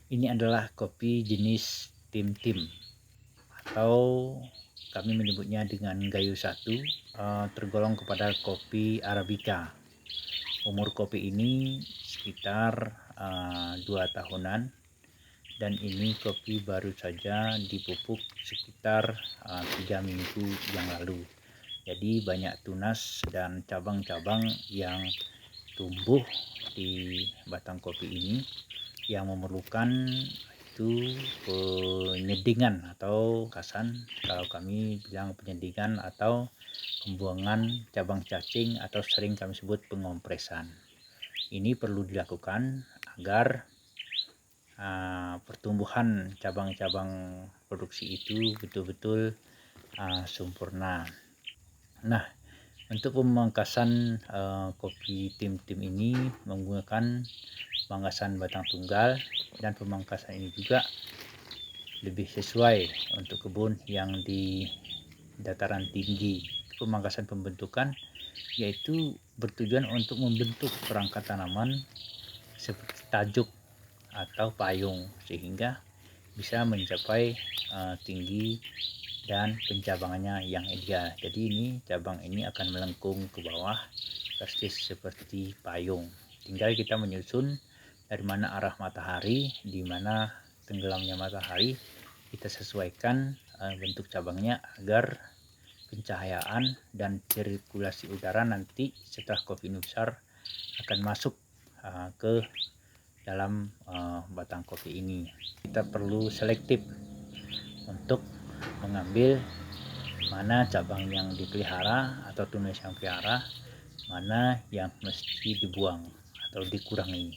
Ini adalah kopi jenis Tim-Tim atau kami menyebutnya dengan Gayo 1, tergolong kepada kopi Arabica. Umur kopi ini sekitar 2 tahunan, dan ini kopi baru saja dipupuk sekitar 3 minggu yang lalu. Jadi banyak tunas dan cabang-cabang yang tumbuh di batang kopi ini yang memerlukan itu penyedingan atau kasan, kalau kami bilang penyedingan atau pembuangan cabang cacing atau sering kami sebut pengompresan. Ini perlu dilakukan agar pertumbuhan cabang-cabang produksi itu betul-betul sempurna. Nah, untuk pemangkasan kopi Tim-Tim ini menggunakan pemangkasan batang tunggal, dan pemangkasan ini juga lebih sesuai untuk kebun yang di dataran tinggi. Pemangkasan pembentukan yaitu bertujuan untuk membentuk perangkat tanaman seperti tajuk atau payung sehingga bisa mencapai tinggi dan pencabangannya yang ideal. Jadi ini cabang ini akan melengkung ke bawah persis seperti payung. Tinggal kita menyusun dari mana arah matahari, di mana tenggelamnya matahari, kita sesuaikan bentuk cabangnya agar pencahayaan dan sirkulasi udara nanti setelah kopi ini besar akan masuk ke dalam batang kopi ini. Kita perlu selektif untuk mengambil mana cabang yang dipelihara atau tunas yang pelihara, mana yang mesti dibuang atau dikurangi.